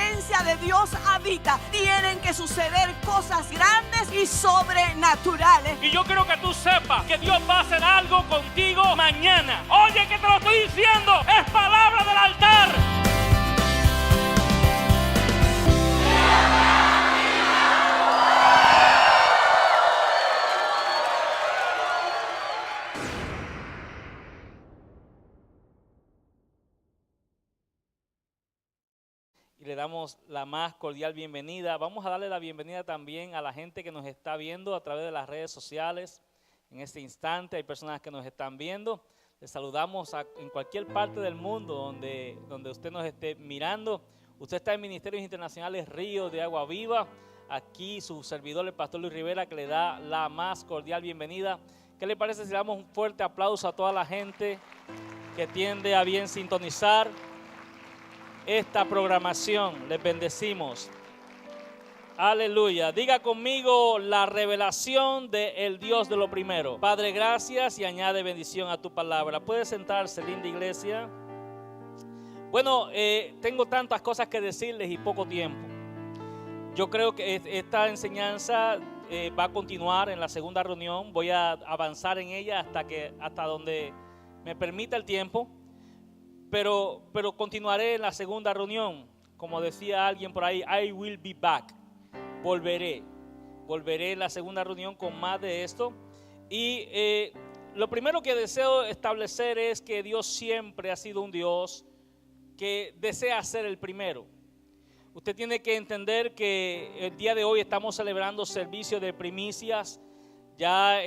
presencia de Dios habita, tienen que suceder cosas grandes y sobrenaturales. Y yo quiero que tú sepas que Dios va a hacer algo contigo mañana. Oye, que te lo estoy diciendo, es palabra del altar. Y le damos la más cordial bienvenida. Vamos a darle la bienvenida también a la gente que nos está viendo a través de las redes sociales. En este instante hay personas que nos están viendo. Les saludamos en cualquier parte del mundo donde usted nos esté mirando. Usted está en Ministerios Internacionales Río de Agua Viva. Aquí su servidor, el pastor Luis Rivera, que le da la más cordial bienvenida. ¿Qué le parece si le damos un fuerte aplauso a toda la gente que tiende a bien sintonizar esta programación? Les bendecimos. Aleluya. Diga conmigo la revelación del Dios de lo primero. Padre, gracias y añade bendición a tu palabra. ¿Puede sentarse, linda iglesia? Bueno, tengo tantas cosas que decirles y poco tiempo. Yo creo que esta enseñanza va a continuar en la segunda reunión. Voy a avanzar en ella hasta donde me permita el tiempo. Pero continuaré en la segunda reunión. Como decía alguien por ahí, I will be back. Volveré en la segunda reunión con más de esto. Y lo primero que deseo establecer es que Dios siempre ha sido un Dios que desea ser el primero. Usted tiene que entender que el día de hoy estamos celebrando servicio de primicias. Ya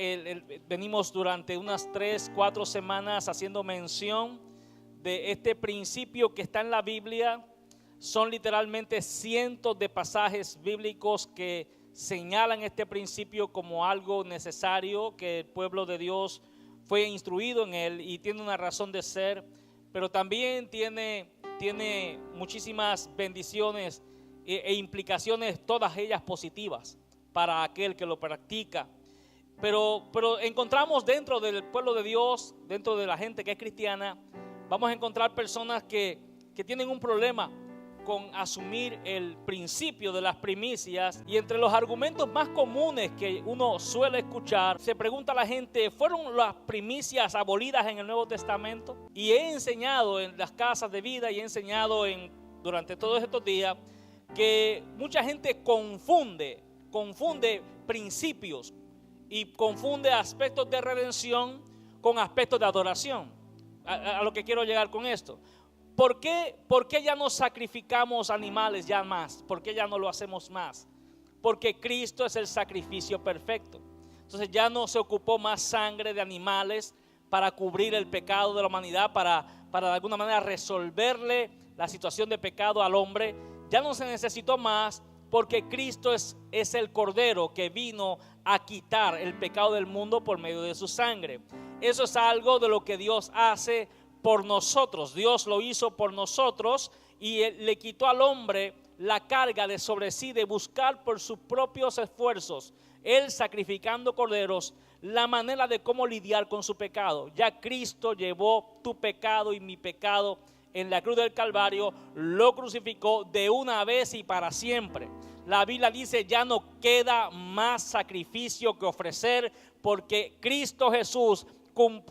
venimos durante unas 3-4 semanas haciendo mención de este principio que está en la Biblia. Son literalmente cientos de pasajes bíblicos que señalan este principio como algo necesario, que el pueblo de Dios fue instruido en él y tiene una razón de ser, pero también tiene muchísimas bendiciones e implicaciones, todas ellas positivas para aquel que lo practica. Pero encontramos dentro del pueblo de Dios, dentro de la gente que es cristiana, vamos a encontrar personas que tienen un problema con asumir el principio de las primicias. Y entre los argumentos más comunes que uno suele escuchar, se pregunta a la gente, ¿fueron las primicias abolidas en el Nuevo Testamento? Y he enseñado en las casas de vida y he enseñado durante todos estos días que mucha gente confunde principios y confunde aspectos de redención con aspectos de adoración. A lo que quiero llegar con esto. ¿Por qué ya no sacrificamos animales ya más? ¿Por qué ya no lo hacemos más? Porque Cristo es el sacrificio perfecto. Entonces ya no se ocupó más sangre de animales para cubrir el pecado de la humanidad, para de alguna manera resolverle la situación de pecado al hombre. Ya no se necesitó más porque Cristo es el Cordero que vino a quitar el pecado del mundo por medio de su sangre. Eso es algo de lo que Dios hace por nosotros. Dios lo hizo por nosotros y le quitó al hombre la carga de sobre sí de buscar por sus propios esfuerzos, él sacrificando corderos, la manera de cómo lidiar con su pecado. Ya Cristo llevó tu pecado y mi pecado en la cruz del Calvario, lo crucificó de una vez y para siempre. La Biblia dice, ya no queda más sacrificio que ofrecer, porque Cristo Jesús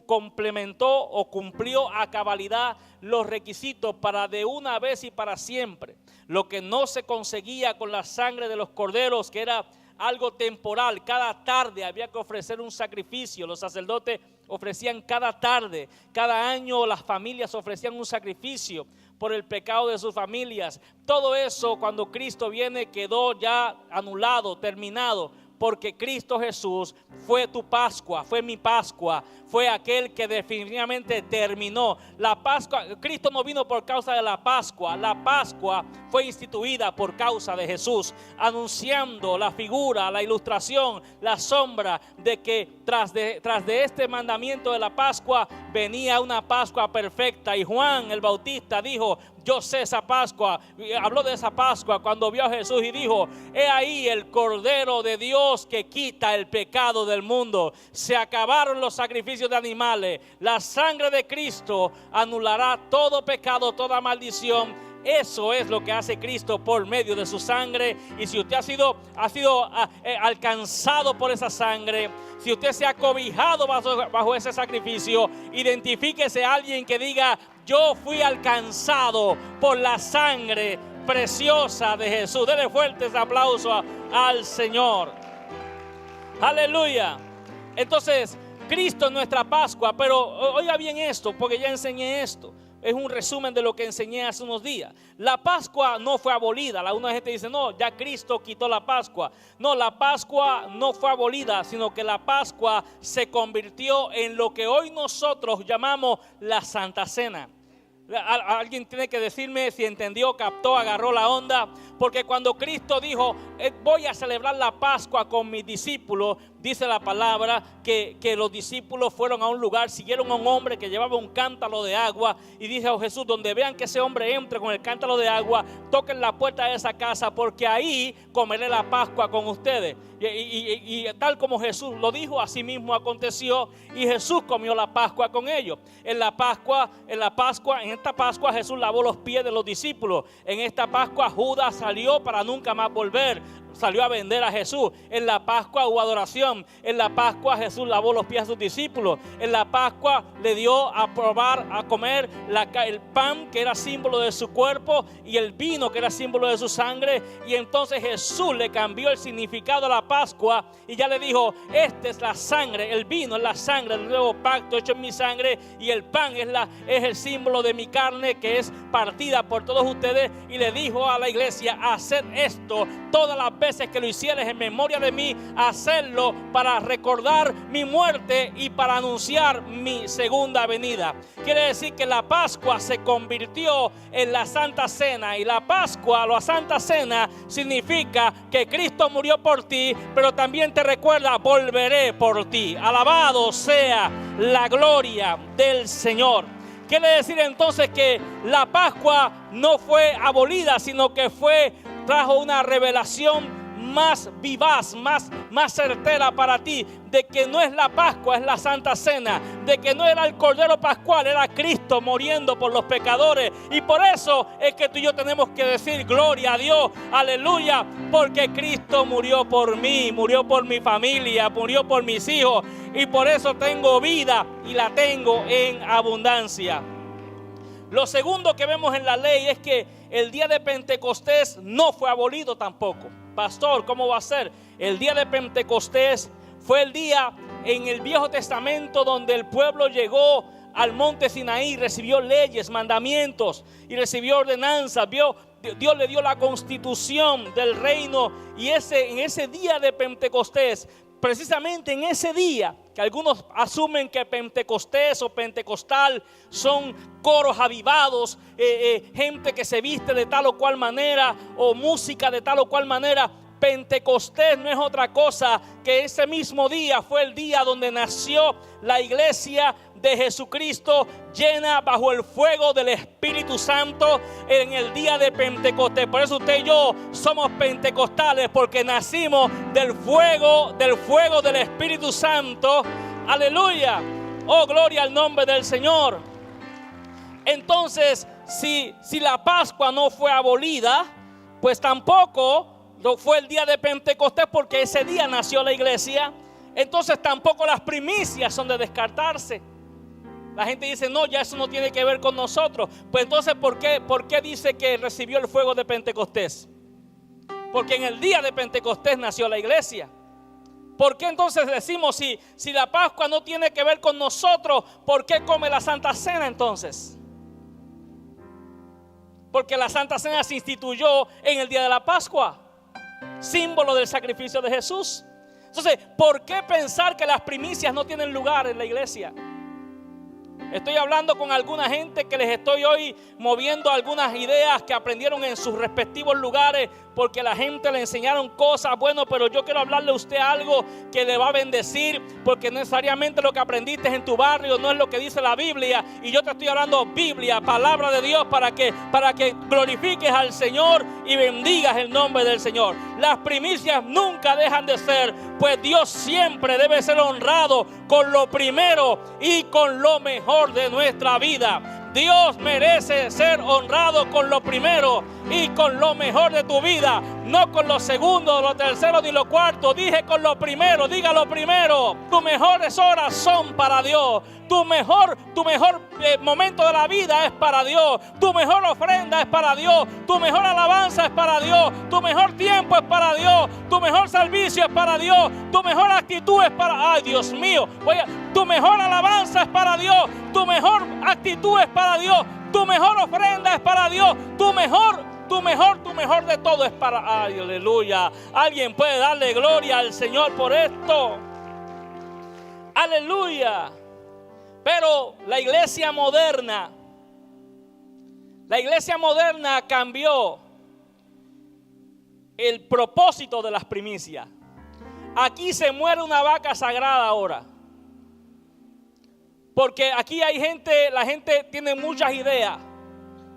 complementó o cumplió a cabalidad los requisitos para de una vez y para siempre. Lo que no se conseguía con la sangre de los corderos, que era algo temporal, cada tarde había que ofrecer un sacrificio. Los sacerdotes ofrecían cada tarde, cada año las familias ofrecían un sacrificio por el pecado de sus familias. Todo eso, cuando Cristo viene, quedó ya anulado, terminado, porque Cristo Jesús fue tu Pascua, fue mi Pascua, fue aquel que definitivamente terminó. La Pascua, Cristo no vino por causa de la Pascua fue instituida por causa de Jesús, anunciando la figura, la ilustración, la sombra de que tras de este mandamiento de la Pascua venía una Pascua perfecta. Y Juan el Bautista dijo, yo sé esa Pascua, habló de esa Pascua cuando vio a Jesús y dijo, he ahí el Cordero de Dios que quita el pecado del mundo. Se acabaron los sacrificios de animales, la sangre de Cristo anulará todo pecado, toda maldición. Eso es lo que hace Cristo por medio de su sangre. Y si usted ha sido alcanzado por esa sangre, si usted se ha cobijado bajo ese sacrificio, identifíquese a alguien que diga: yo fui alcanzado por la sangre preciosa de Jesús. Dele fuertes aplausos al Señor. Aleluya. Entonces, Cristo es nuestra Pascua. Pero oiga bien esto, porque ya enseñé esto. Es un resumen de lo que enseñé hace unos días. La Pascua no fue abolida. Alguna gente dice: no, ya Cristo quitó la Pascua. No, la Pascua no fue abolida, sino que la Pascua se convirtió en lo que hoy nosotros llamamos la Santa Cena. Alguien tiene que decirme si entendió, captó, agarró la onda. Porque cuando Cristo dijo: voy a celebrar la Pascua con mis discípulos, dice la palabra que los discípulos fueron a un lugar, siguieron a un hombre que llevaba un cántaro de agua. Y dijo Jesús: donde vean que ese hombre entre con el cántaro de agua, toquen la puerta de esa casa, porque ahí comeré la Pascua con ustedes. Y tal como Jesús lo dijo, así mismo aconteció. Y Jesús comió la Pascua con ellos. En esta Pascua Jesús lavó los pies de los discípulos. En esta Pascua Judas salió para nunca más volver. Salió a vender a Jesús. En la Pascua hubo adoración. En la Pascua Jesús lavó los pies a sus discípulos. En la Pascua le dio a probar, a comer el pan que era símbolo de su cuerpo y el vino que era símbolo de su sangre. Y entonces Jesús le cambió el significado a la Pascua y ya le dijo: esta es la sangre, el vino es la sangre del nuevo pacto hecho en mi sangre, y el pan es el símbolo de mi carne que es partida por todos ustedes. Y le dijo a la iglesia: haced esto todas las veces que lo hicieres en memoria de mí. Hacerlo para recordar mi muerte y para anunciar mi segunda venida. Quiere decir que la Pascua se convirtió en la Santa Cena. Y la Pascua, la Santa Cena, significa que Cristo murió por ti, pero también te recuerda: volveré por ti. Alabado sea la gloria del Señor. Quiere decir entonces que la Pascua no fue abolida, sino que trajo una revelación más vivaz, más certera para ti, de que no es la Pascua, es la Santa Cena, de que no era el Cordero Pascual, era Cristo muriendo por los pecadores. Y por eso es que tú y yo tenemos que decir: gloria a Dios, aleluya, porque Cristo murió por mí, murió por mi familia, murió por mis hijos, y por eso tengo vida y la tengo en abundancia. Lo segundo que vemos en la ley es que el día de Pentecostés no fue abolido tampoco. Pastor, ¿cómo va a ser? El día de Pentecostés fue el día en el Viejo Testamento donde el pueblo llegó al monte Sinaí, recibió leyes, mandamientos y recibió ordenanzas. Dios le dio la constitución del reino, y en ese día de Pentecostés, precisamente en ese día, que algunos asumen que Pentecostés o pentecostal son coros avivados, gente que se viste de tal o cual manera, o música de tal o cual manera. Pentecostés no es otra cosa que ese mismo día fue el día donde nació la iglesia de Jesucristo, llena bajo el fuego del Espíritu Santo en el día de Pentecostés. Por eso usted y yo somos pentecostales, porque nacimos del fuego del Espíritu Santo. Aleluya. Oh, gloria al nombre del Señor. Entonces, si la Pascua no fue abolida, pues tampoco no fue el día de Pentecostés, porque ese día nació la iglesia. Entonces tampoco las primicias son de descartarse. La gente dice: no, ya eso no tiene que ver con nosotros. Pues entonces, ¿por qué dice que recibió el fuego de Pentecostés? Porque en el día de Pentecostés nació la iglesia. ¿Por qué entonces decimos, si la Pascua no tiene que ver con nosotros, por qué come la Santa Cena entonces? Porque la Santa Cena se instituyó en el día de la Pascua, símbolo del sacrificio de Jesús. Entonces, ¿por qué pensar que las primicias no tienen lugar en la iglesia? Estoy hablando con alguna gente que les estoy hoy moviendo algunas ideas que aprendieron en sus respectivos lugares, porque la gente le enseñaron cosas. Bueno, pero yo quiero hablarle a usted algo que le va a bendecir, porque necesariamente lo que aprendiste en tu barrio no es lo que dice la Biblia. Y yo te estoy hablando Biblia, palabra de Dios, para que glorifiques al Señor y bendigas el nombre del Señor. Las primicias nunca dejan de ser, pues Dios siempre debe ser honrado con lo primero y con lo mejor de nuestra vida. Dios merece ser honrado con lo primero y con lo mejor de tu vida, no con lo segundo, lo tercero ni lo cuarto. Dije con lo primero, diga lo primero. Tus mejores horas son para Dios. Tu mejor momento de la vida es para Dios. Tu mejor ofrenda es para Dios. Tu mejor alabanza es para Dios. Tu mejor tiempo es para Dios. Tu mejor servicio es para Dios. Tu mejor actitud es para... Ay, Dios mío. Oye, tu mejor alabanza es para Dios. Tu mejor actitud es para Dios. Tu mejor ofrenda es para Dios. Tu mejor de todo es para... Ay, aleluya. Alguien puede darle gloria al Señor por esto. Aleluya. Pero la iglesia moderna cambió el propósito de las primicias. Aquí se muere una vaca sagrada ahora. Porque aquí hay gente, la gente tiene muchas ideas.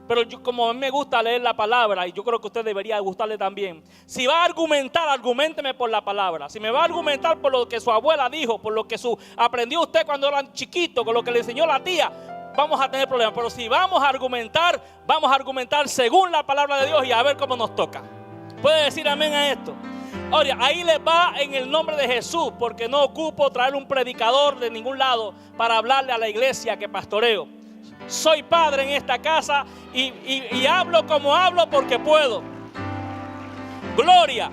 Pero yo, como a mí me gusta leer la palabra, y yo creo que a usted debería gustarle también. Si va a argumentar, argumenteme por la palabra. Si me va a argumentar por lo que su abuela dijo, por lo que aprendió usted cuando era chiquito, con lo que le enseñó la tía, vamos a tener problemas. Pero si vamos a argumentar según la palabra de Dios y a ver cómo nos toca. ¿Puede decir amén a esto? Ahora, ahí les va en el nombre de Jesús, porque no ocupo traer un predicador de ningún lado para hablarle a la iglesia que pastoreo. Soy padre en esta casa y hablo como hablo porque puedo. Gloria.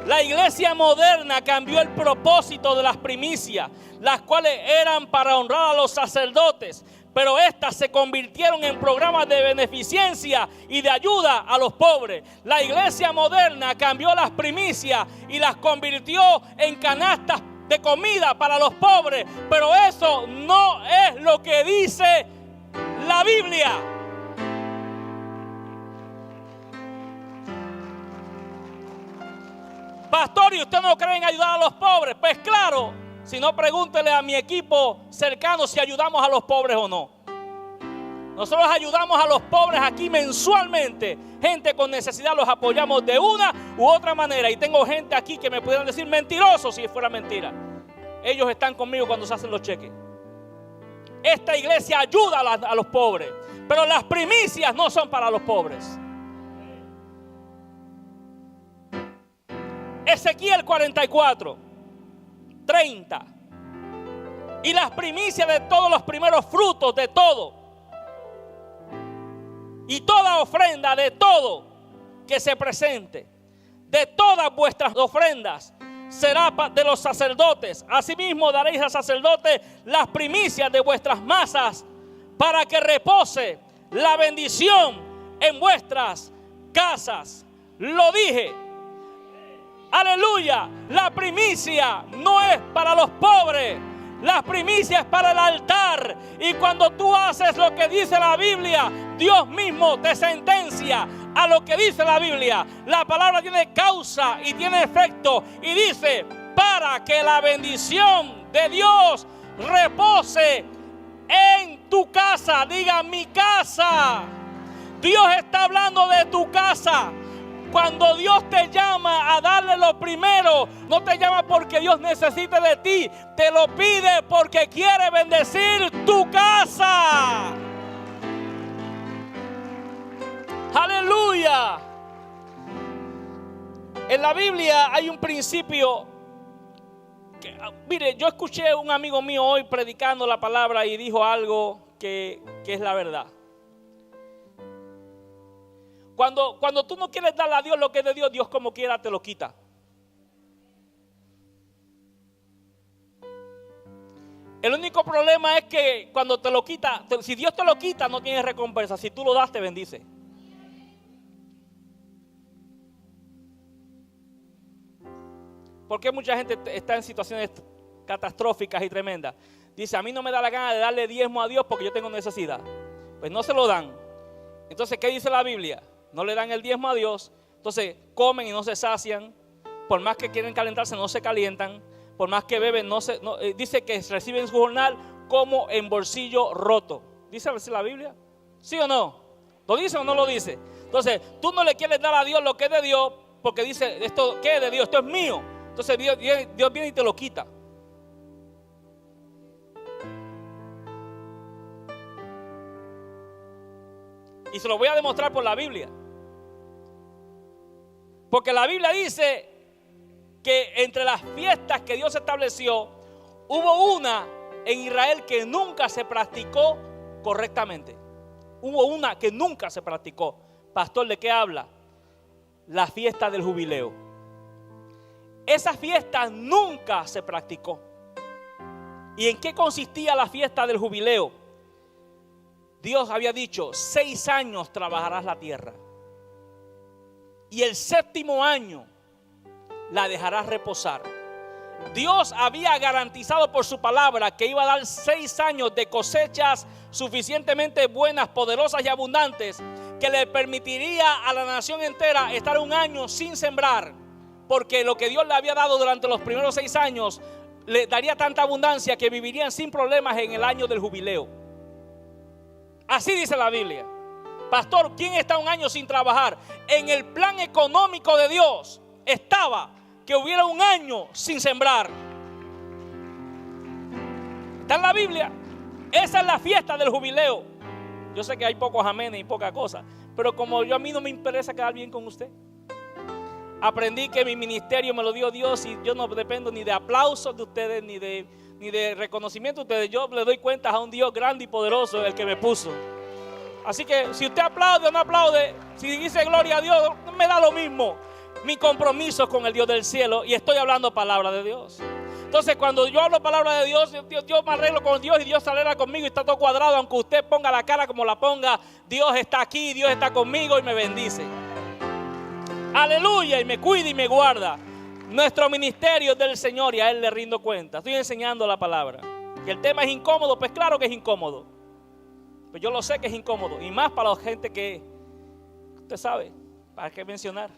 La iglesia moderna cambió el propósito de las primicias, las cuales eran para honrar a los sacerdotes, pero estas se convirtieron en programas de beneficencia y de ayuda a los pobres. La iglesia moderna cambió las primicias y las convirtió en canastas de comida para los pobres, pero eso no es lo que dice la Biblia. Pastor, ¿y usted no cree en ayudar a los pobres? Pues claro, si no, pregúntele a mi equipo cercano si ayudamos a los pobres o no. Nosotros ayudamos a los pobres aquí mensualmente. Gente con necesidad los apoyamos de una u otra manera. Y tengo gente aquí que me pudieran decir mentiroso si fuera mentira. Ellos están conmigo cuando se hacen los cheques. Esta iglesia ayuda a los pobres, pero las primicias no son para los pobres. Ezequiel 44:30. Y las primicias de todos los primeros frutos de todo, y toda ofrenda de todo que se presente, de todas vuestras ofrendas, será de los sacerdotes. Asimismo daréis al sacerdote las primicias de vuestras masas, para que repose la bendición en vuestras casas. Lo dije. Aleluya. La primicia no es para los pobres. La primicia es para el altar. Y cuando tú haces lo que dice la Biblia, Dios mismo te sentencia a lo que dice la Biblia. La palabra tiene causa y tiene efecto. Y dice, para que la bendición de Dios repose en tu casa. Diga, mi casa. Dios está hablando de tu casa. Cuando Dios te llama a darle lo primero, no te llama porque Dios necesite de ti. Te lo pide porque quiere bendecir tu casa. Aleluya. En la Biblia hay un principio que, mire, yo escuché a un amigo mío hoy predicando la palabra y dijo algo que es la verdad. Cuando tú no quieres darle a Dios lo que es de Dios, Dios como quiera te lo quita. El único problema es que cuando te lo quita, si Dios te lo quita, no tienes recompensa. Si tú lo das, te bendice. Porque mucha gente está en situaciones catastróficas y tremendas. Dice, a mí no me da la gana de darle diezmo a Dios porque yo tengo necesidad. Pues no se lo dan. Entonces, ¿qué dice la Biblia? No le dan el diezmo a Dios. Entonces comen y no se sacian. Por más que quieren calentarse, no se calientan. Por más que beben, dice que reciben su jornal como en bolsillo roto. ¿Dice la Biblia? ¿Sí o no? ¿Lo dice o no lo dice? Entonces tú no le quieres dar a Dios lo que es de Dios, porque dice, esto ¿qué es de Dios? Esto es mío. Entonces Dios viene y te lo quita. Y se lo voy a demostrar por la Biblia. Porque la Biblia dice que entre las fiestas que Dios estableció, hubo una en Israel que nunca se practicó correctamente. Hubo una que nunca se practicó. Pastor, ¿de qué habla? La fiesta del jubileo. Esa fiesta nunca se practicó. ¿Y en qué consistía la fiesta del jubileo? Dios había dicho, 6 años trabajarás la tierra. Y el 7º año la dejarás reposar. Dios había garantizado por su palabra que iba a dar 6 años de cosechas suficientemente buenas, poderosas y abundantes, que le permitiría a la nación entera estar 1 año sin sembrar, porque lo que Dios le había dado durante los primeros 6 años le daría tanta abundancia que vivirían sin problemas en el año del jubileo. Así dice la Biblia. Pastor, ¿quién está 1 año sin trabajar? En el plan económico de Dios estaba que hubiera 1 año sin sembrar. Está en la Biblia. Esa es la fiesta del jubileo. Yo sé que hay pocos amenes y poca cosa, pero como a mí no me interesa quedar bien con usted, aprendí que mi ministerio me lo dio Dios y yo no dependo ni de aplausos de ustedes ni de reconocimiento de ustedes. Yo le doy cuentas a un Dios grande y poderoso, el que me puso. Así que si usted aplaude o no aplaude, si dice gloria a Dios, me da lo mismo. Mi compromiso es con el Dios del cielo y estoy hablando palabra de Dios. Entonces cuando yo hablo palabra de Dios, yo me arreglo con Dios y Dios se alegra conmigo y está todo cuadrado. Aunque usted ponga la cara como la ponga, Dios está aquí, Dios está conmigo y me bendice. Aleluya, y me cuida y me guarda. Nuestro ministerio es del Señor y a Él le rindo cuenta. Estoy enseñando la palabra. Que el tema es incómodo, pues claro que es incómodo. Pues yo lo sé que es incómodo. Y más para la gente que, usted sabe, ¿para qué mencionar?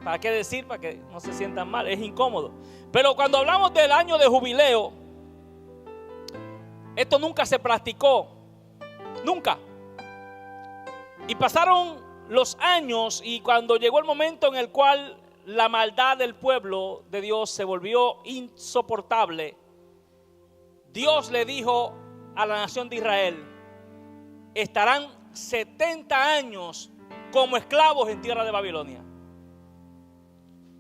¿Para qué decir? Para que no se sientan mal. Es incómodo. Pero cuando hablamos del año de jubileo, esto nunca se practicó. Nunca. Y pasaron los años y cuando llegó el momento en el cual la maldad del pueblo de Dios se volvió insoportable, Dios le dijo a la nación de Israel: estarán 70 años como esclavos en tierra de Babilonia.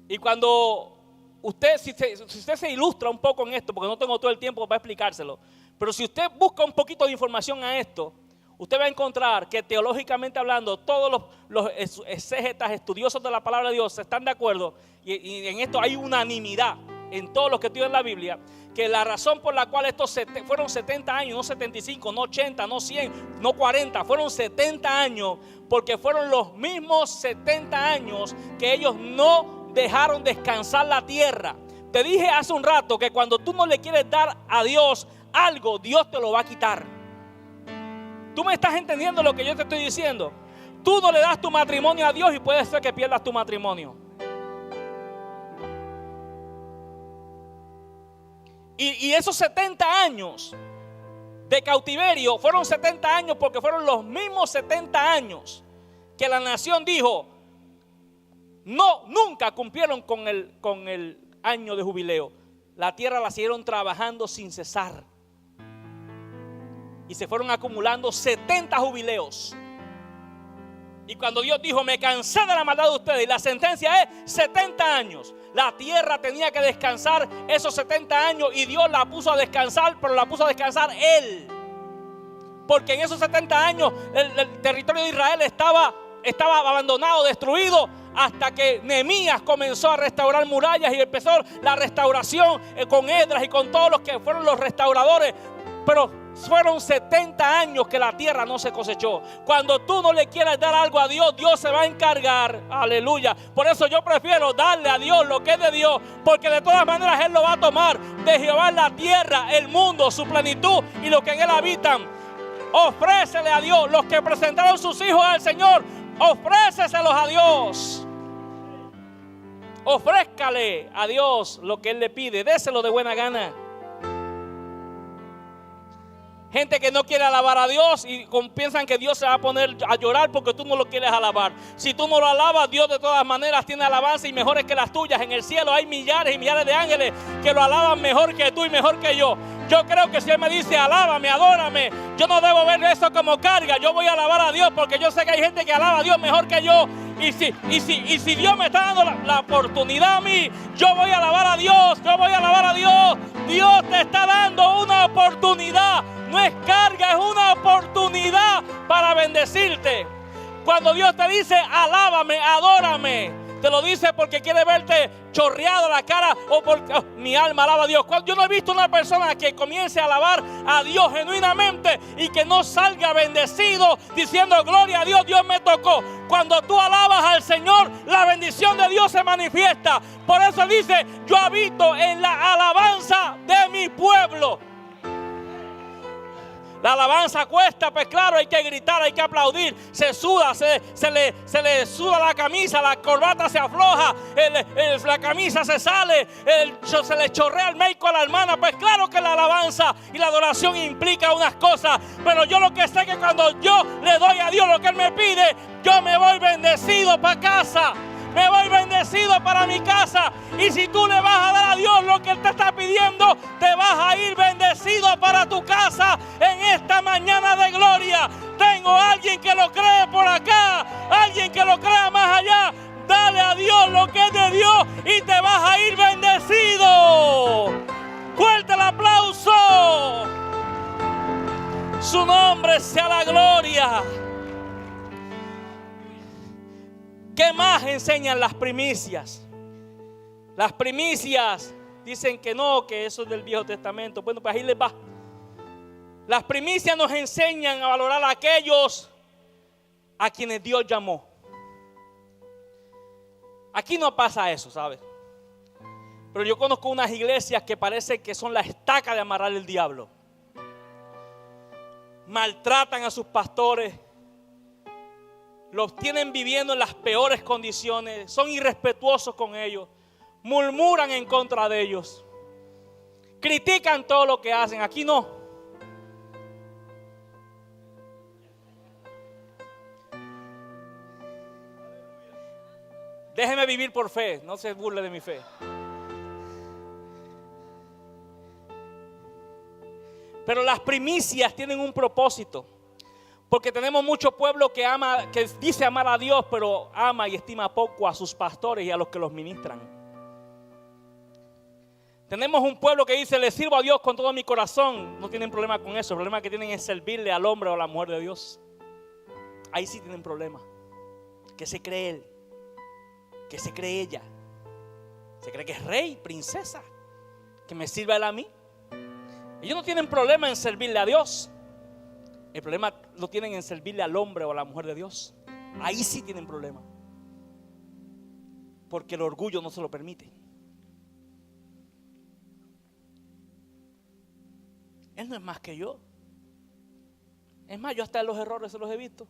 Y cuando usted, si usted se ilustra un poco en esto, porque no tengo todo el tiempo para explicárselo, pero si usted busca un poquito de información a esto, usted va a encontrar que teológicamente hablando, todos los exégetas, estudiosos de la palabra de Dios están de acuerdo, y en esto hay unanimidad en todos los que estudian la Biblia, que la razón por la cual estos fueron 70 años, no 75, no 80, no 100, no 40, fueron 70 años, porque fueron los mismos 70 años que ellos no dejaron descansar la tierra. Te dije hace un rato que cuando tú no le quieres dar a Dios algo, Dios te lo va a quitar. ¿Tú me estás entendiendo lo que yo te estoy diciendo? Tú no le das tu matrimonio a Dios y puede ser que pierdas tu matrimonio. Y esos 70 años de cautiverio fueron 70 años porque fueron los mismos 70 años que la nación dijo, no, nunca cumplieron con el año de jubileo. La tierra la siguieron trabajando sin cesar. Y se fueron acumulando 70 jubileos. Y cuando Dios dijo, me cansé de la maldad de ustedes, y la sentencia es 70 años. La tierra tenía que descansar esos 70 años y Dios la puso a descansar, pero la puso a descansar Él. Porque en esos 70 años el territorio de Israel estaba abandonado, destruido, hasta que Nehemías comenzó a restaurar murallas y empezó la restauración con Esdras y con todos los que fueron los restauradores. Pero fueron 70 años que la tierra no se cosechó. Cuando tú no le quieras dar algo a Dios, Dios se va a encargar. Aleluya. Por eso yo prefiero darle a Dios lo que es de Dios, porque de todas maneras Él lo va a tomar. De Jehová la tierra, el mundo, su plenitud y lo que en Él habitan. Ofrécele a Dios. Los que presentaron sus hijos al Señor, ofréceselos a Dios. Ofrézcale a Dios lo que Él le pide. Déselo de buena gana. Gente que no quiere alabar a Dios y piensan que Dios se va a poner a llorar porque tú no lo quieres alabar. Si tú no lo alabas, Dios de todas maneras tiene alabanza y mejores que las tuyas. En el cielo hay millares y millares de ángeles que lo alaban mejor que tú y mejor que yo. Yo creo que si Él me dice alábame, adórame, yo no debo ver eso como carga. Yo voy a alabar a Dios porque yo sé que hay gente que alaba a Dios mejor que yo. Y si Dios me está dando la oportunidad a mí, yo voy a alabar a Dios, yo voy a alabar a Dios. Dios te está dando una oportunidad, no es carga, es una oportunidad para bendecirte. Cuando Dios te dice alábame, adórame, te lo dice porque quiere verte chorreado la cara o porque mi alma alaba a Dios. Yo no he visto una persona que comience a alabar a Dios genuinamente y que no salga bendecido diciendo gloria a Dios, Dios me tocó. Cuando tú alabas al Señor, la bendición de Dios se manifiesta. Por eso dice, yo habito en la alabanza de mi pueblo. La alabanza cuesta, pues claro, hay que gritar, hay que aplaudir. Se suda, se le suda la camisa, la corbata se afloja, la camisa se sale, se le chorrea el make a la hermana. Pues claro que la alabanza y la adoración implica unas cosas. Pero yo lo que sé es que cuando yo le doy a Dios lo que Él me pide, yo me voy bendecido para casa. Me voy bendecido para mi casa. Y si tú le vas a dar a Dios lo que Él te está pidiendo, te vas a ir bendecido para tu casa en esta mañana de gloria. Tengo a alguien que lo cree por acá, alguien que lo crea más allá. Dale a Dios lo que es de Dios y te vas a ir bendecido. Fuerte el aplauso. Su nombre sea la gloria. ¿Qué más enseñan las primicias? Las primicias dicen que no, que eso es del Viejo Testamento. Bueno, pues ahí les va. Las primicias nos enseñan a valorar a aquellos a quienes Dios llamó. Aquí no pasa eso, ¿sabes? Pero yo conozco unas iglesias que parece que son la estaca de amarrar el diablo. Maltratan a sus pastores. Los tienen viviendo en las peores condiciones. Son irrespetuosos con ellos. Murmuran en contra de ellos. Critican todo lo que hacen. Aquí no. Déjeme vivir por fe. No se burle de mi fe. Pero las primicias tienen un propósito. Porque tenemos mucho pueblo que ama, que dice amar a Dios, pero ama y estima poco a sus pastores y a los que los ministran. Tenemos un pueblo que dice, le sirvo a Dios con todo mi corazón. No tienen problema con eso. El problema que tienen es servirle al hombre o a la mujer de Dios. Ahí sí tienen problema. ¿Qué se cree él? ¿Qué se cree ella? ¿Se cree que es rey, princesa? ¿Que me sirva él a mí? Ellos no tienen problema en servirle a Dios. El problema lo tienen en servirle al hombre o a la mujer de Dios. Ahí sí tienen problema. Porque el orgullo no se lo permite. Él no es más que yo. Es más, yo hasta los errores se los he visto.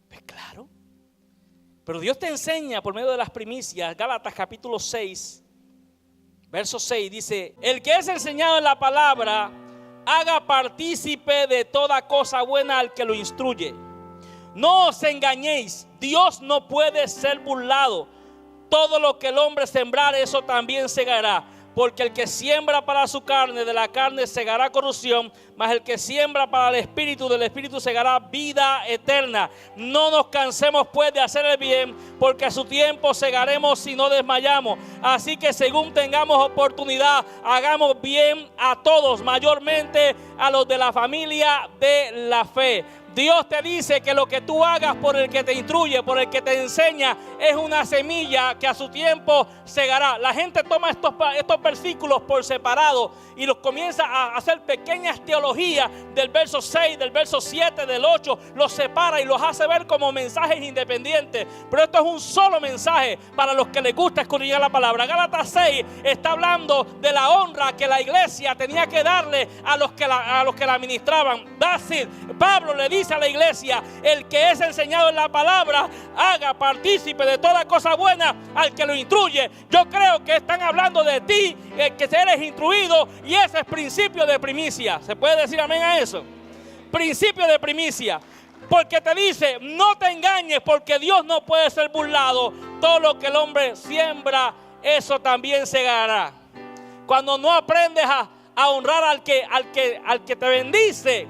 Pues claro. Pero Dios te enseña por medio de las primicias. Gálatas capítulo 6, verso 6 dice: el que es enseñado en la palabra, haga partícipe de toda cosa buena al que lo instruye. No os engañéis, Dios no puede ser burlado. Todo lo que el hombre sembrare, eso también segará. Porque el que siembra para su carne, de la carne segará corrupción, mas el que siembra para el espíritu, del espíritu segará vida eterna. No nos cansemos pues de hacer el bien, porque a su tiempo segaremos si no desmayamos. Así que según tengamos oportunidad, hagamos bien a todos, mayormente a los de la familia de la fe. Dios te dice que lo que tú hagas por el que te instruye, por el que te enseña, es una semilla que a su tiempo segará. La gente toma estos versículos por separado y los comienza a hacer pequeñas teologías del verso 6, del verso 7, del 8. Los separa y los hace ver como mensajes independientes. Pero esto es un solo mensaje para los que les gusta escudriñar la palabra. Gálatas 6 está hablando de la honra que la iglesia tenía que darle a los que la ministraban. Pablo le dice a la iglesia: el que es enseñado en la palabra, haga partícipe de toda cosa buena al que lo instruye. Yo creo que están hablando de ti, que eres instruido, y ese es principio de primicia. ¿Se puede decir amén a eso? Principio de primicia. Porque te dice: no te engañes, porque Dios no puede ser burlado. Todo lo que el hombre siembra, eso también segará. cuando no aprendes a honrar al que te bendice,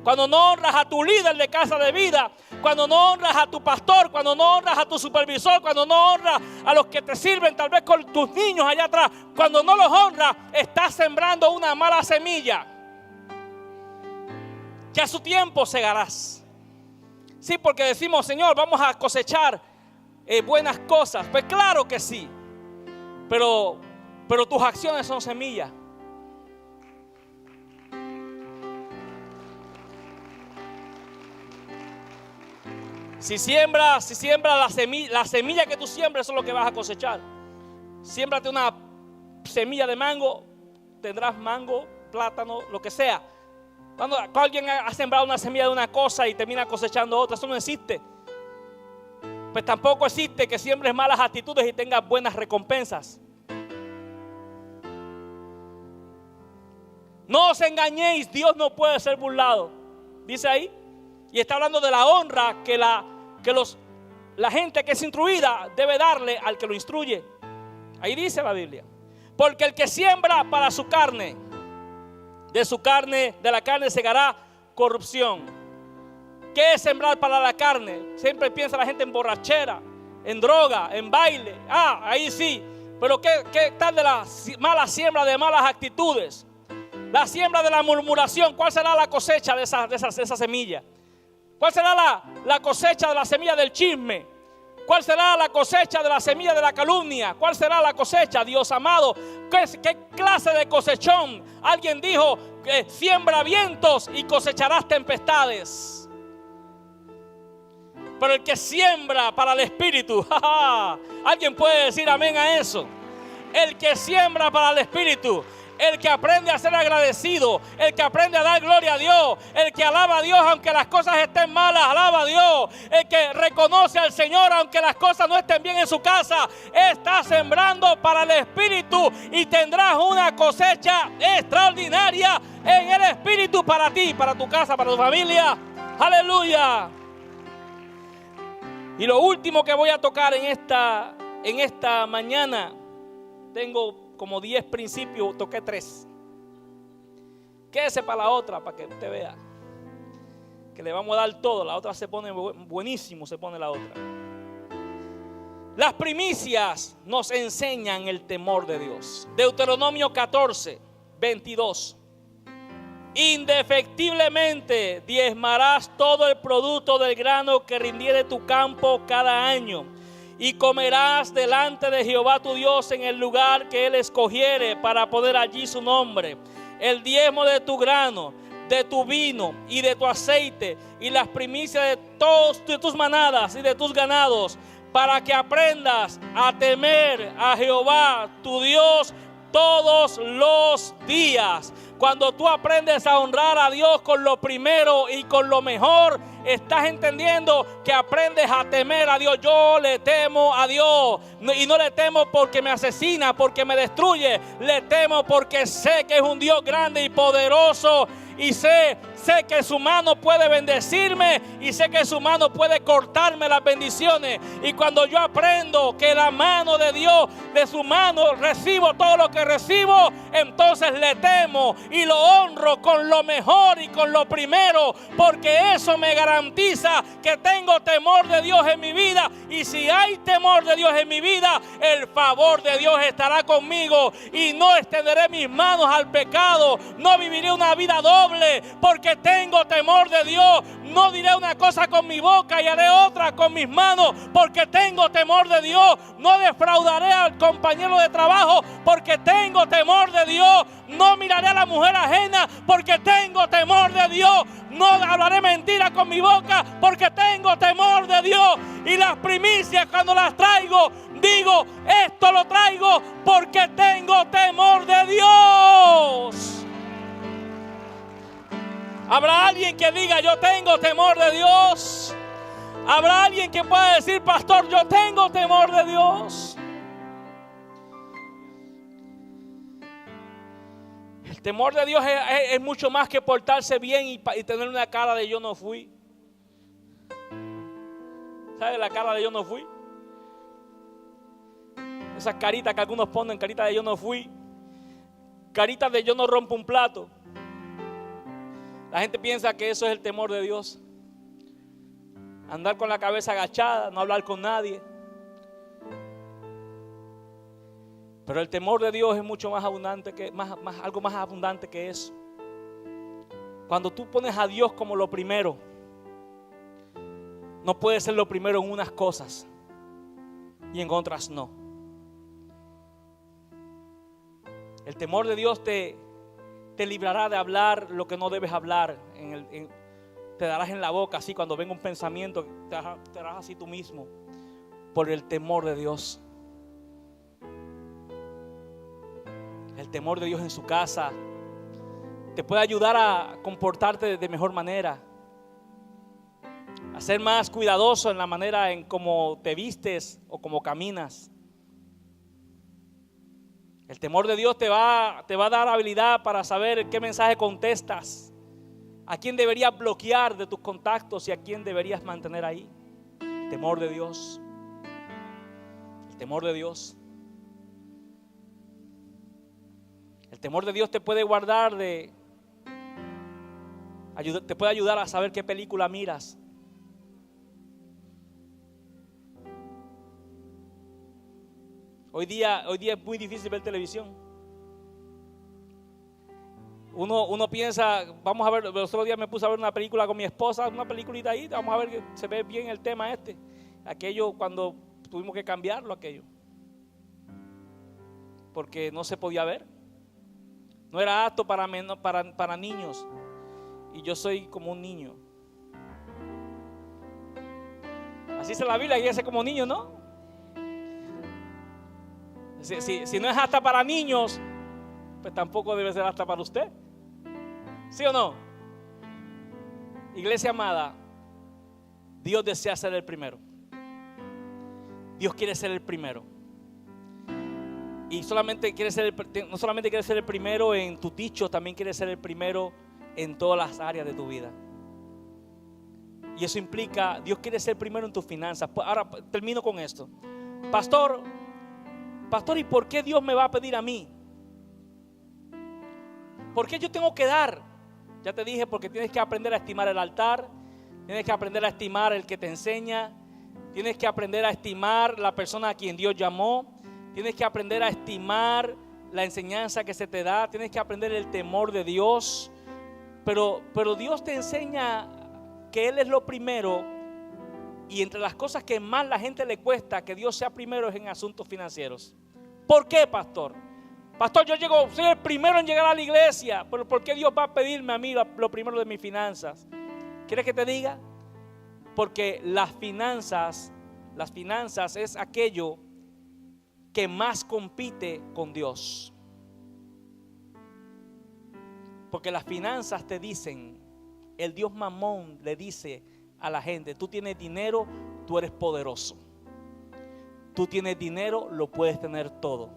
cuando no honras a tu líder de casa de vida, cuando no honras a tu pastor, cuando no honras a tu supervisor, cuando no honras a los que te sirven tal vez con tus niños allá atrás, cuando no los honras, estás sembrando una mala semilla que a su tiempo segarás. Sí, porque decimos, Señor, vamos a cosechar buenas cosas. Pues claro que sí, pero tus acciones son semillas. Si siembra la semilla que tú siembras, eso es lo que vas a cosechar. Siémbrate una semilla de mango, tendrás mango, plátano, lo que sea. Cuando alguien ha sembrado una semilla de una cosa y termina cosechando otra, eso no existe. Pues tampoco existe que siembres malas actitudes y tengas buenas recompensas. No os engañéis, Dios no puede ser burlado. Dice ahí. Y está hablando de la honra que la gente que es instruida debe darle al que lo instruye. Ahí dice la Biblia. Porque el que siembra para su carne, de la carne segará corrupción. ¿Qué es sembrar para la carne? Siempre piensa la gente en borrachera, en droga, en baile. Ahí sí. Pero ¿qué tal de la mala siembra de malas actitudes? La siembra de la murmuración. ¿Cuál será la cosecha de esa semilla? ¿Cuál será la cosecha de la semilla del chisme? ¿Cuál será la cosecha de la semilla de la calumnia? ¿Cuál será la cosecha, Dios amado? ¿Qué clase de cosechón? Alguien dijo, siembra vientos y cosecharás tempestades. Pero el que siembra para el Espíritu, alguien puede decir amén a eso. El que siembra para el Espíritu, el que aprende a ser agradecido, el que aprende a dar gloria a Dios, el que alaba a Dios aunque las cosas estén malas, alaba a Dios, el que reconoce al Señor aunque las cosas no estén bien en su casa, está sembrando para el Espíritu y tendrás una cosecha extraordinaria en el Espíritu para ti, para tu casa, para tu familia. Aleluya. Y lo último que voy a tocar en esta mañana, tengo como 10 principios, toqué 3. Quédese para la otra, para que usted vea que le vamos a dar todo. La otra se pone buenísimo, se pone la otra. Las primicias nos enseñan el temor de Dios. Deuteronomio 14, 22. Indefectiblemente diezmarás todo el producto del grano que rindiere tu campo cada año. Y comerás delante de Jehová tu Dios en el lugar que Él escogiere para poner allí su nombre. El diezmo de tu grano, de tu vino y de tu aceite y las primicias de tus manadas y de tus ganados, para que aprendas a temer a Jehová tu Dios todos los días. Cuando tú aprendes a honrar a Dios con lo primero y con lo mejor, estás entendiendo que aprendes a temer a Dios. Yo le temo a Dios y no le temo porque me asesina, porque me destruye. Le temo porque sé que es un Dios grande y poderoso y sé que su mano puede bendecirme y sé que su mano puede cortarme las bendiciones. Y cuando yo aprendo que la mano de Dios, de su mano recibo todo lo que recibo, entonces le temo y lo honro con lo mejor y con lo primero, porque eso me garantiza que tengo temor de Dios en mi vida. Y si hay temor de Dios en mi vida, el favor de Dios estará conmigo y no extenderé mis manos al pecado, no viviré una vida doble porque tengo temor de Dios. No diré una cosa con mi boca y haré otra con mis manos porque tengo temor de Dios. No defraudaré al compañero de trabajo porque tengo temor de Dios. No miraré a la mujer ajena porque tengo temor de Dios. No hablaré mentira con mi boca porque tengo temor de Dios. Y las primicias, cuando las traigo, digo, esto lo traigo porque tengo temor de Dios. ¿Habrá alguien que diga, yo tengo temor de Dios? ¿Habrá alguien que pueda decir, pastor, yo tengo temor de Dios? El temor de Dios es mucho más que portarse bien y tener una cara de yo no fui. ¿Sabe la cara de yo no fui? Esas caritas que algunos ponen, carita de yo no fui. caritas de yo no rompo un plato. La gente piensa que eso es el temor de Dios. Andar con la cabeza agachada, no hablar con nadie. Pero el temor de Dios es mucho más abundante que algo más abundante que eso. Cuando tú pones a Dios como lo primero, no puede ser lo primero en unas cosas y en otras no. El temor de Dios te librará de hablar lo que no debes hablar. Te darás en la boca así cuando venga un pensamiento, te darás así tú mismo por el temor de Dios. El temor de Dios en su casa te puede ayudar a comportarte de mejor manera, a ser más cuidadoso en la manera en cómo te vistes o cómo caminas. El temor de Dios te va a dar habilidad para saber qué mensaje contestas, a quién deberías bloquear de tus contactos y a quién deberías mantener ahí. El temor de Dios. El temor de Dios. El temor de Dios te puede guardar te puede ayudar a saber qué película miras. Hoy día es muy difícil ver televisión. Uno piensa, vamos a ver, el otro día me puse a ver una película con mi esposa, una peliculita ahí, vamos a ver que se ve bien el tema este. Aquello cuando tuvimos que cambiarlo aquello. Porque no se podía ver. No era apto para niños. Y yo soy como un niño. Así dice la Biblia, que yo soy como niño, ¿no? Si no es apta para niños, pues tampoco debe ser apta para usted. ¿Sí o no? Iglesia amada, Dios desea ser el primero. Dios quiere ser el primero. Y no solamente quiere ser el primero en tu dicho, también quiere ser el primero en todas las áreas de tu vida. Y eso implica, Dios quiere ser primero en tus finanzas. Ahora termino con esto. Pastor, ¿y por qué Dios me va a pedir a mí? ¿Por qué yo tengo que dar? Ya te dije, porque tienes que aprender a estimar el altar, tienes que aprender a estimar el que te enseña, tienes que aprender a estimar la persona a quien Dios llamó, tienes que aprender a estimar la enseñanza que se te da, tienes que aprender el temor de Dios. Pero Dios te enseña que Él es lo primero, y entre las cosas que más la gente le cuesta que Dios sea primero es en asuntos financieros. ¿Por qué, pastor? Pastor, soy el primero en llegar a la iglesia, pero ¿por qué Dios va a pedirme a mí lo primero de mis finanzas? ¿Quieres que te diga? Porque las finanzas es aquello que más compite con Dios. Porque las finanzas te dicen, el Dios Mamón le dice a la gente: tú tienes dinero, tú eres poderoso. Tú tienes dinero, lo puedes tener todo.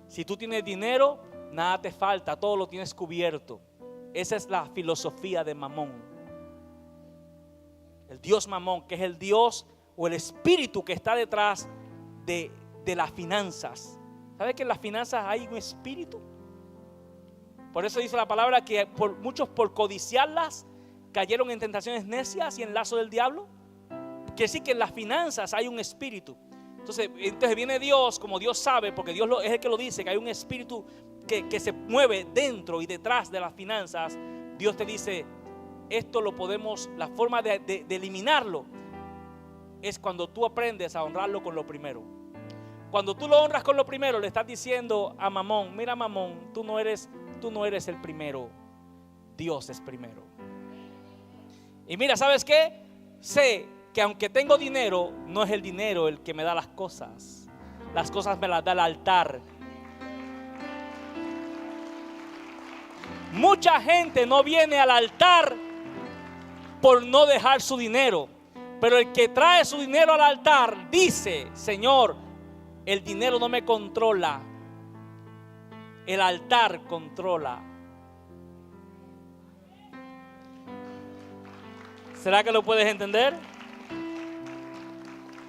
Si tú tienes dinero, nada te falta, todo lo tienes cubierto. Esa es la filosofía de Mamón. El Dios Mamón, que es el Dios o el espíritu que está detrás de las finanzas. ¿Sabes que en las finanzas hay un espíritu? Por eso dice la palabra que muchos por codiciarlas cayeron en tentaciones necias y en lazo del diablo. Quiere decir que en las finanzas hay un espíritu. Entonces viene Dios, como Dios sabe, porque Dios es el que lo dice, que hay un espíritu que se mueve dentro y detrás de las finanzas. Dios te dice, esto lo podemos, la forma de eliminarlo es cuando tú aprendes a honrarlo con lo primero. Cuando tú lo honras con lo primero, le estás diciendo a Mamón: mira, Mamón, tú no eres el primero, Dios es primero. Y mira, ¿sabes qué? Sé que aunque tengo dinero, no es el dinero el que me da las cosas. Las cosas me las da el altar. Mucha gente no viene al altar por no dejar su dinero, pero el que trae su dinero al altar dice: Señor, el dinero no me controla, el altar controla. ¿Será que lo puedes entender?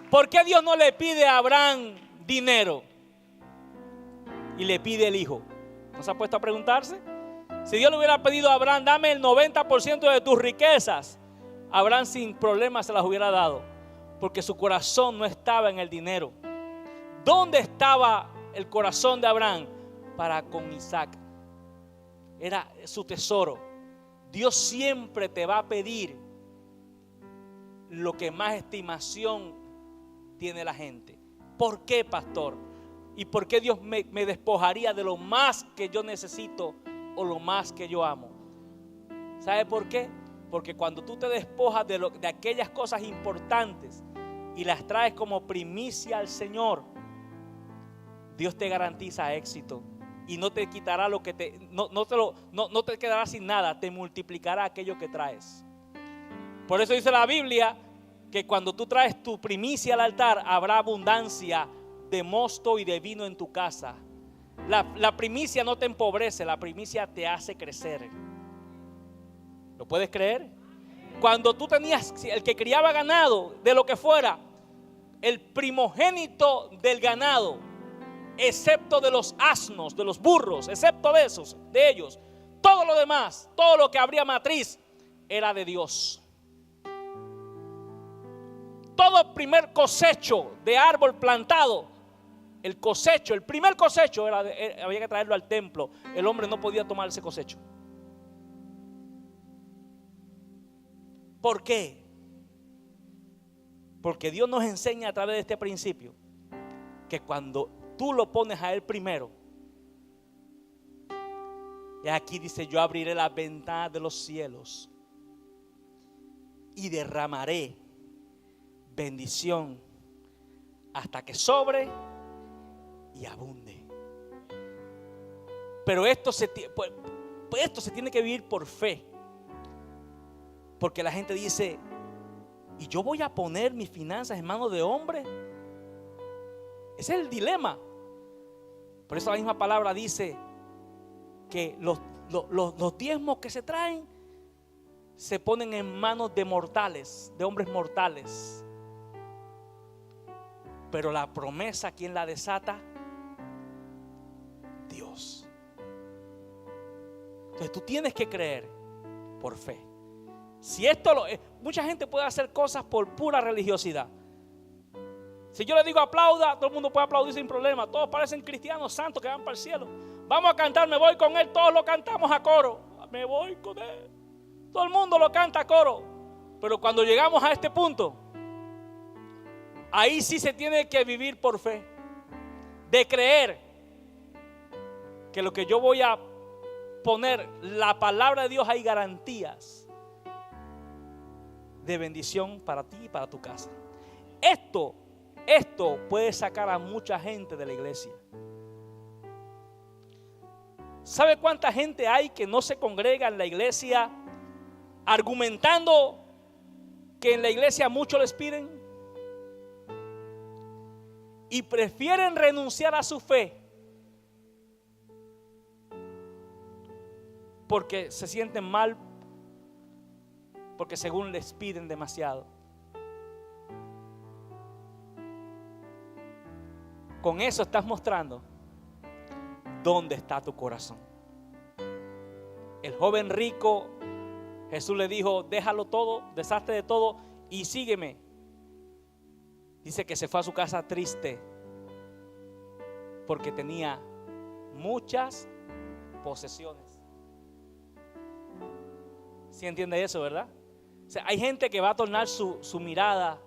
¿Por qué Dios no le pide a Abraham dinero y le pide el hijo? ¿No se ha puesto a preguntarse? Si Dios le hubiera pedido a Abraham, dame el 90% de tus riquezas, Abraham sin problemas se las hubiera dado, porque su corazón no estaba en el dinero. ¿Dónde estaba el corazón de Abraham? Para con Isaac. Era su tesoro. Dios siempre te va a pedir lo que más estimación tiene la gente. ¿Por qué, pastor? ¿Y por qué Dios me despojaría de lo más que yo necesito o lo más que yo amo? ¿Sabe por qué? Porque cuando tú te despojas de aquellas cosas importantes y las traes como primicia al Señor, Dios te garantiza éxito y no te quitará lo que no te quedará sin nada, te multiplicará aquello que traes. Por eso dice la Biblia que cuando tú traes tu primicia al altar, habrá abundancia de mosto y de vino en tu casa. La primicia no te empobrece, la primicia te hace crecer. ¿Lo puedes creer? Cuando tú tenías, el que criaba ganado, de lo que fuera, el primogénito del ganado, excepto de los asnos, de los burros, excepto de ellos, todo lo demás, todo lo que abría matriz, era de Dios. Todo primer cosecho de árbol plantado, el primer cosecho había que traerlo al templo. El hombre no podía tomar ese cosecho. ¿Por qué? Porque Dios nos enseña a través de este principio que cuando tú lo pones a Él primero, y aquí dice: yo abriré las ventanas de los cielos y derramaré bendición hasta que sobre y abunde. Pero esto se tiene que vivir por fe. Porque la gente dice: ¿y yo voy a poner mis finanzas en manos de hombre? Ese es el dilema. Por eso la misma palabra dice que los diezmos que se traen se ponen en manos de mortales, de hombres mortales. Pero la promesa, ¿quién la desata? Dios. Entonces tú tienes que creer por fe. Si mucha gente puede hacer cosas por pura religiosidad. Si yo le digo aplauda, todo el mundo puede aplaudir sin problema. Todos parecen cristianos santos que van para el cielo. Vamos a cantar, me voy con él. Todos lo cantamos a coro. Me voy con él. Todo el mundo lo canta a coro. Pero cuando llegamos a este punto, ahí sí se tiene que vivir por fe. De creer que lo que yo voy a poner, la palabra de Dios, hay garantías de bendición para ti y para tu casa. Esto puede sacar a mucha gente de la iglesia. ¿Sabe cuánta gente hay que no se congrega en la iglesia argumentando que en la iglesia mucho les piden? Y prefieren renunciar a su fe porque se sienten mal, porque según les piden demasiado. Con eso estás mostrando dónde está tu corazón. El joven rico, Jesús le dijo: déjalo todo, deshazte de todo y sígueme. Dice que se fue a su casa triste porque tenía muchas posesiones. ¿Sí entiende eso, verdad? O sea, hay gente que va a tornar su mirada.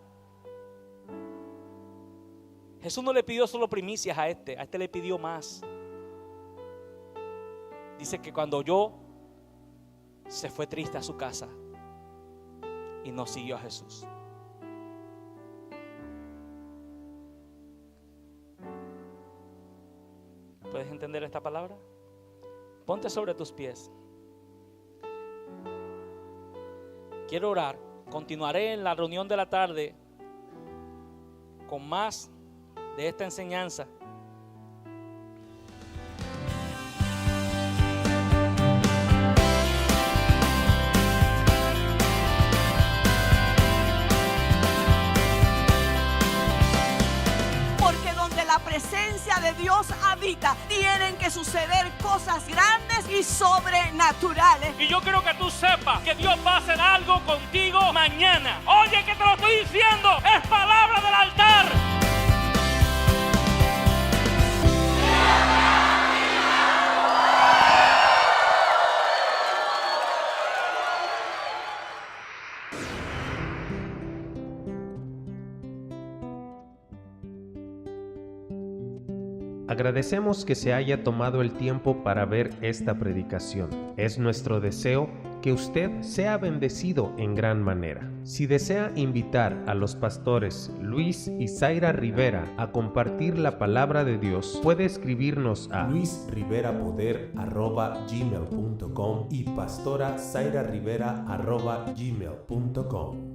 Jesús no le pidió solo primicias a este le pidió más. Dice que cuando oyó, se fue triste a su casa y no siguió a Jesús. ¿Puedes entender esta palabra? Ponte sobre tus pies. Quiero orar. Continuaré en la reunión de la tarde con más de esta enseñanza. Porque donde la presencia de Dios habita, habita, tienen que suceder cosas grandes y sobrenaturales. Y yo quiero que tú sepas que Dios va a hacer algo contigo mañana. Oye, que te lo estoy diciendo, es palabra del altar. Agradecemos que se haya tomado el tiempo para ver esta predicación. Es nuestro deseo que usted sea bendecido en gran manera. Si desea invitar a los pastores Luis y Zaira Rivera a compartir la palabra de Dios, puede escribirnos a luisriverapoder@gmail.com y pastora zairarivera@gmail.com.